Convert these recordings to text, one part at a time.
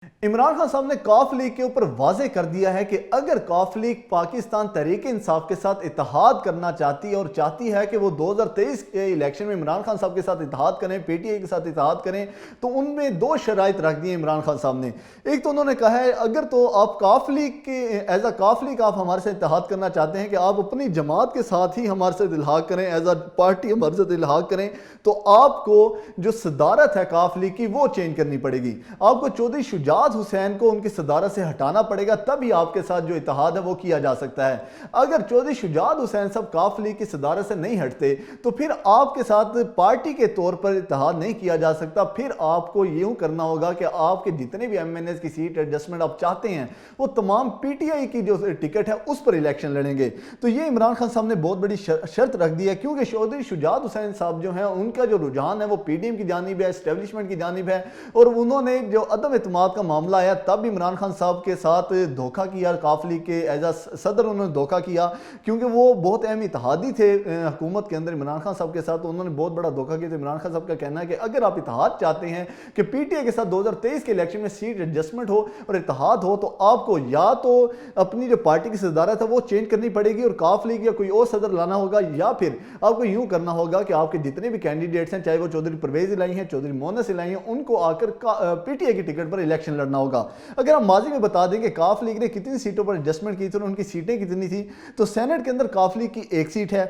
इमरान खान साहब ने कॉफ लीग के ऊपर वाज़े कर दिया है कि अगर कॉफ लीग पाकिस्तान तहरीक इंसाफ के साथ इत्तेहाद करना चाहती है और चाहती है कि वो 2023 के इलेक्शन में इमरान खान साहब के साथ इत्तेहाद करें, पीटीआई के साथ इत्तेहाद करें, तो उनमें दो शराइत रख दी है इमरान खान साहब ने। एक तो उन्होंने कहा है अगर तो आप कॉफ लीग के एज अ कॉफ लीग आप हमारे साथ इत्तेहाद करना चाहते हैं कि आप अपनी जमात के साथ ही हमारे साथ इल्हाक करें, एज अ पार्टी हमारे साथ इल्हाक करें, तो आपको जो सदारत है कॉफ लीग की वो चेंज करनी पड़ेगी। आपको चौधरी शुजात हुसैन को उनकी सदारत से हटाना पड़ेगा, तभी आपके साथ जो इत्तेहाद है वो किया जा सकता है। अगर चौधरी शुजात हुसैन साहब कॉफ लीग की सदारत से नहीं हटते तो फिर आपके साथ पार्टी के तौर पर इत्तेहाद नहीं किया जा सकता। फिर आपको यूं करना होगा कि आपके जितने भी एमएनए की सीट एडजस्टमेंट आप चाहते हैं वो तमाम पीटीआई की जो टिकट है उस पर इलेक्शन लड़ेंगे। तो ये इमरान खान साहब ने बहुत बड़ी शर्त रख दी है, क्योंकि चौधरी शुजात हुसैन साहब जो हैं उनका जो रुझान है वो पीडीएम की जानिब है, एस्टेब्लिशमेंट की जानिब है, और उन्होंने जो अदम एतमाद का मामला आया तब इमरान खान साहब के साथ धोखा किया, कॉफ लीग के एज आ सदर उन्होंने धोखा किया, क्योंकि वो बहुत अहम इत्तेहादी थे हुकूमत के अंदर इमरान खान साहब के साथ, तो उन्होंने बहुत बड़ा धोखा किया। तो इमरान खान साहब का कहना है कि अगर आप इत्तेहाद चाहते हैं कि पीटीआई के साथ 2023 के इलेक्शन में सीट एडजस्टमेंट हो और इत्तेहाद हो, तो आपको या तो अपनी जो पार्टी की सदारत है वो चेंज करनी पड़ेगी और कॉफ लीग या कोई और सदर लाना होगा, या फिर आपको यूं करना होगा कि आपके जितने भी कैंडिडेट्स हैं, चाहे वो चौधरी परवेज इलाही हैं, चौधरी मोहनस इलाही हैं, उनको आकर पीटीआई की टिकट पर इलेक्शन लड़ना होगा। अगर हम माजी में बता दें कि कॉफ लीग ने कितनी सीटों पर एडजस्टमेंट की थी और उनकी सीटें कितनी थी, तो सेनेट के अंदर कॉफ लीग की 1 सीट है,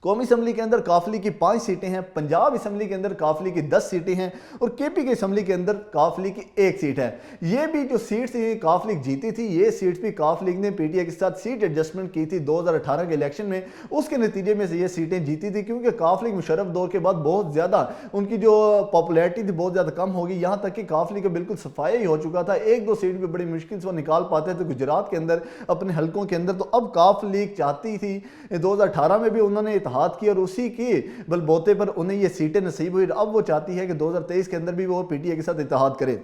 कौमी असम्बली के अंदर कॉफ लीग की 5 सीटें हैं, पंजाब असम्बली के अंदर कॉफ लीग की 10 सीटें हैं और केपी की असम्बली के अंदर कॉफ लीग की 1 सीट है। ये भी जो सीट्स कॉफ लीग जीती थी, ये सीट्स भी कॉफ लीग ने पीटीआई के साथ सीट एडजस्टमेंट की थी 2018 के इलेक्शन में, उसके नतीजे में से ये सीटें जीती थी, क्योंकि कॉफ लीग मुशर्रफ दौर के बाद बहुत ज़्यादा उनकी जो पॉपुलैरिटी थी बहुत ज़्यादा कम होगी, यहाँ तक कि कॉफ लीग का बिल्कुल सफाया ही हो चुका था। 1-2 सीट भी बड़ी मुश्किल से वो निकाल पाते थे गुजरात के अंदर अपने हल्कों के अंदर। तो अब कॉफ लीग चाहती थी, 2018 में भी उन्होंने इत्तेहाद किया और उसी की बलबोते पर उन्हें ये सीटें नसीब हुई। अब वो चाहती है कि 2023 के अंदर भी वो पीटीआई के साथ इत्तेहाद करे।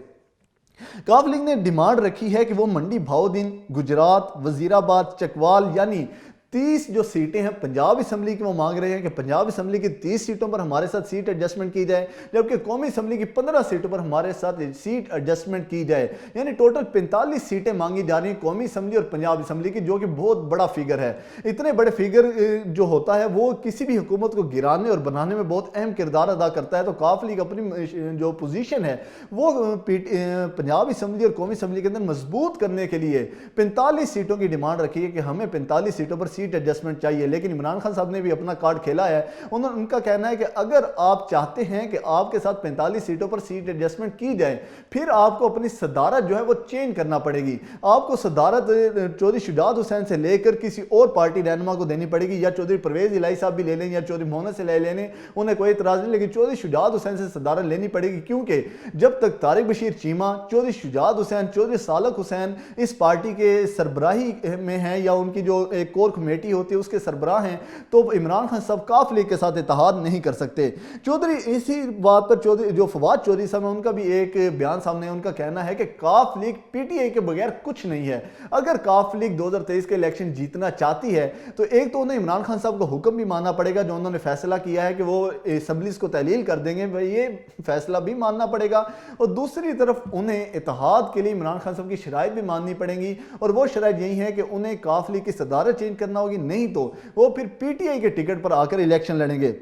कॉफ लीग ने डिमांड रखी है कि वो मंडी भाउद्दीन, गुजरात, वजीराबाद, चकवाल यानी 30 जो सीटें हैं पंजाब असम्बली की, वो मांग रहे हैं कि पंजाब असम्बली की 30 सीटों पर हमारे साथ सीट एडजस्टमेंट की जाए, जबकि कौमी असम्बली की 15 सीटों पर हमारे साथ सीट एडजस्टमेंट की जाए। यानी टोटल 45 सीटें मांगी जा रही हैं कौमी असम्बली और पंजाब असम्बली की, जो कि बहुत बड़ा फिगर है। इतने बड़े फिगर जो होता है वो किसी भी हुकूमत को गिराने और बनाने में बहुत अहम किरदार अदा करता है। तो कॉफ लीग अपनी जो पोजीशन है वो पंजाब असम्बली और कौमी असम्बली के अंदर मजबूत करने के लिए 45 सीटों की डिमांड रखी है कि हमें 45 सीटों पर सीट एडजस्टमेंट चाहिए। लेकिन इमरान खान साहब ने भी अपना कार्ड खेला है। उनका कहना है कि अगर आप चाहते हैं कि आपके साथ 45 सीटों पर सीट एडजस्टमेंट की जाए, फिर आपको अपनी सदारत जो है वो चेंज करना पड़ेगी। आपको सदारत चौधरी शुजात हुसैन से लेकर किसी और पार्टी रहनुमा को देनी पड़ेगी, या चौधरी परवेज इलाही साहब भी ले लें या चौधरी मोहनस इलाही ले लें, उन्हें कोई इतराज नहीं, लेकिन चौधरी शुजात हुसैन से सदारत लेनी पड़ेगी, क्योंकि जब तक तारिक बशीर चीमा, चौधरी शुजात हुसैन, चौधरी सालक हुसैन इस पार्टी के सरबराही में हैं या उनकी जो एक कोर कमेटी होती है उसके सरबराह हैं, तो इमरान खान साहब कॉफ लीग के साथ इत्तेहाद नहीं कर सकते। चौधरी इसी बात पर चौधरी जो फवाद चौधरी साहब हैं उनका भी एक बयान सामने है। उनका कहना है कि कॉफ लीग पीटीआई के बगैर कुछ नहीं है। अगर कॉफ लीग 2023 के इलेक्शन जीतना चाहती है तो एक तो उन्हें इमरान खान साहब का हुक्म भी मानना पड़ेगा, जो उन्होंने फैसला किया है कि वो असम्बलीज को तहलील कर देंगे, ये फैसला भी मानना पड़ेगा, और दूसरी तरफ उन्हें इत्तेहाद के लिए इमरान खान साहब की शराइत भी माननी पड़ेंगी, और वो शराइत यही है कि उन्हें कॉफ लीग की सदारत चेंज करना होगी, नहीं तो वो फिर पीटीआई के टिकट पर आकर इलेक्शन लड़ेंगे।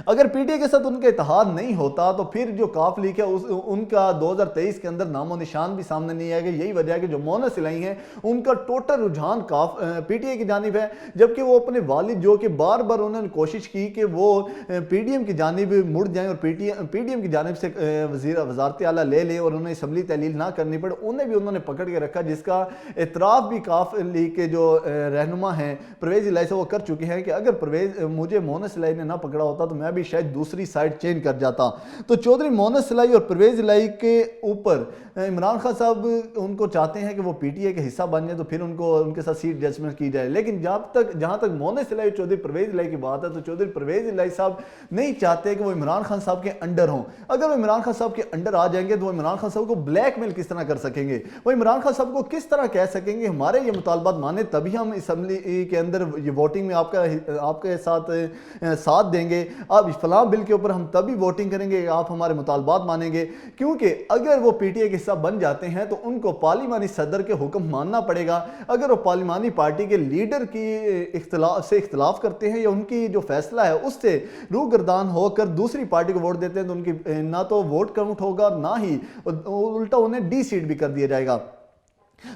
अगर पीटीआई के साथ उनका इत्तेहाद नहीं होता तो फिर जो कॉफ लीग है उनका 2023 के अंदर नामो निशान भी सामने नहीं आएगा। यही वजह है कि जो मोहनस इलाही हैं उनका टोटल रुझान पीटीआई की जानिब है, जबकि वो अपने वालिद जो कि बार बार उन्होंने कोशिश की कि वो पीडीएम की जानिब मुड़ जाएं और पीडीएम की जानिब से वजारत आला ले लें और उन्हें असम्बली तहलील ना करनी पड़े, उन्हें भी उन्होंने पकड़ के रखा, जिसका इतराफ़ भी कॉफ लीग के जो रहनुमा हैं परवेज इलाही से वो कर चुके हैं कि अगर मुझे मोहनस इलाही ने ना पकड़ा होता तो मैं भी शायद दूसरी साइड चेंज कर जाता। तो चौधरी मोहनस इलाही और परवेज इलाही के ऊपर इमरान खान साहब उनको चाहते हैं कि वो पीटीआई का हिस्सा बन जाए, तो फिर उनके साथ सीट एडजस्टमेंट की जाए। लेकिन जहाँ तक मोहनस इलाही चौधरी परवेज इलाही की बात है, तो चौधरी परवेज इलाही साहब नहीं चाहते कि वो इमरान खान साहब के अंडर हों। अगर वो इमरान खान साहब के अंडर आ जाएंगे तो वो इमरान खान साहब को ब्लैकमेल किस तरह कर सकेंगे, वो इमरान खान साहब को किस तरह कह सकेंगे हमारे ये मुतालबात माने तभी हम असम्बली के अंदर ये वोटिंग में आपके साथ देंगे। اب فلاں بل کے اوپر ہم تبھی ووٹنگ کریں گے کہ آپ ہمارے مطالبات مانیں گے، کیونکہ اگر وہ پی ٹی آئی کے حصہ بن جاتے ہیں تو ان کو پارلیمانی صدر کے حکم ماننا پڑے گا۔ اگر وہ پارلیمانی پارٹی کے لیڈر کی اختلاف کرتے ہیں یا ان کی جو فیصلہ ہے اس سے روگردان ہو کر دوسری پارٹی کو ووٹ دیتے ہیں تو ان کی نہ تو ووٹ کاؤنٹ ہوگا، نہ ہی الٹا انہیں ڈی سیٹ بھی کر دیا جائے گا۔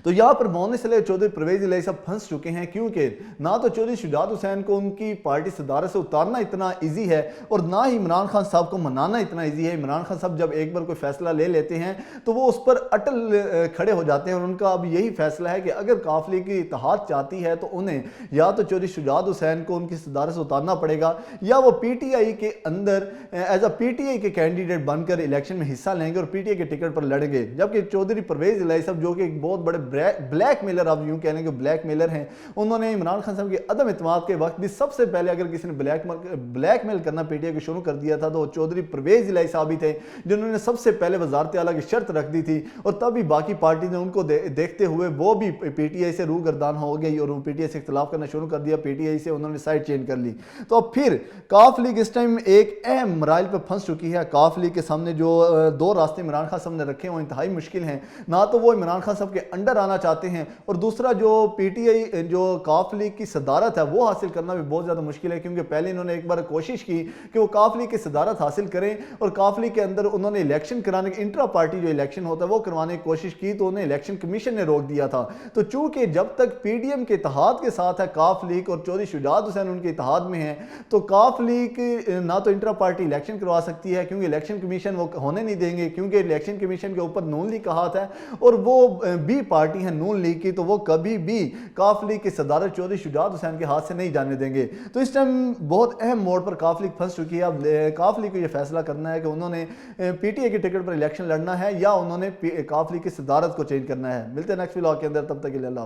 تو یہاں پر مونس علیہ چودھری پرویز الہی صاحب پھنس چکے ہیں، کیونکہ نہ تو چودھری شجاعت حسین کو ان کی پارٹی صدارت سے اتارنا اتنا ایزی ہے اور نہ ہی عمران خان صاحب کو منانا اتنا ایزی ہے۔ عمران خان صاحب جب ایک بار کوئی فیصلہ لے لیتے ہیں تو وہ اس پر اٹل کھڑے ہو جاتے ہیں، اور ان کا اب یہی فیصلہ ہے کہ اگر کاف لیگ کی اتحاد چاہتی ہے تو انہیں یا تو چودھری شجاعت حسین کو ان کی صدارت سے اتارنا پڑے گا، یا وہ پی ٹی آئی کے اندر as a P T I کے کینڈیڈیٹ بن کر الیکشن میں حصہ لیں گے اور پی ٹی آئی کے ٹکٹ پر لڑیں گے۔ جبکہ چودھری پرویز الہی صاحب جو کہ ایک بہت بڑے بلیک میلر، آپ یوں کہہ لیں کہ بلیک میلر ہیں، انہوں نے عمران خان صاحب کے عدم اعتماد کے وقت بھی سب سے پہلے اگر کسی نے بلیک میل کرنا پی ٹی آئی کو شروع کر دیا تھا تو وہ چودھری پرویز الہی صاحب ہی تھے، جنہوں نے سب سے پہلے وزارت اعلیٰ کی شرط رکھ دی تھی، اور تب ہی باقی پارٹی نے ان کو دیکھتے ہوئے وہ بھی پی ٹی آئی سے روگردان ہو گئی اور وہ پی ٹی آئی سے اختلاف کرنا شروع کر دیا، پی ٹی آئی سے انہوں نے سائڈ چینج کر لی۔ تو اب پھر کاف لیگ اس ٹائم ایک اہم مراحل پہ پھنس چکی ہے۔ کاف لیگ کے سامنے جو دو راستے عمران خان صاحب نے رکھے ہیں وہ انتہائی مشکل ہیں، نہ تو وہ عمران خان صاحب کے انڈر آنا چاہتے ہیں، اور دوسرا جو پی ٹی آئی جو کاف لیگ کی صدارت ہے وہ حاصل کرنا بھی بہت زیادہ مشکل ہے، کیونکہ پہلے انہوں نے ایک بار کوشش کی کہ وہ کاف لیگ کی صدارت حاصل کریں اور کاف لیگ کے اندر انہوں نے الیکشن کرانے کے انٹرا پارٹی جو الیکشن ہوتا ہے وہ کروانے کی کوشش کی، تو انہیں الیکشن کمیشن نے روک دیا تھا۔ تو چونکہ جب تک پی ڈی ایم کے اتحاد کے ساتھ ہے کاف لیگ اور چودھری شجاعت حسین ان کے اتحاد میں ہیں، تو کاف لیگ نہ تو انٹرا پارٹی الیکشن کروا سکتی ہے، کیونکہ الیکشن کمیشن وہ ہونے نہیں دیں گے، کیونکہ الیکشن کمیشن کے اوپر نون لیگ کا ہاتھ ہے اور وہ بھی پارٹی ہے نون لیگ کی، تو وہ کبھی بھی کاف لیگ کی صدارت چودھری شجاعت حسین کے ہاتھ سے نہیں جانے دیں گے۔ تو اس ٹائم بہت اہم موڑ پر کاف لیگ پھنس چکی ہے۔ اب کاف لیگ کو یہ فیصلہ کرنا ہے کہ انہوں نے پی ٹی آئی کے ٹکٹ پر الیکشن لڑنا ہے یا انہوں نے کاف لیگ کی صدارت کو چینج کرنا ہے۔ ملتے ہیں نیکسٹ ولاگ کے اندر، تب تک کے لیے اللہ حافظ۔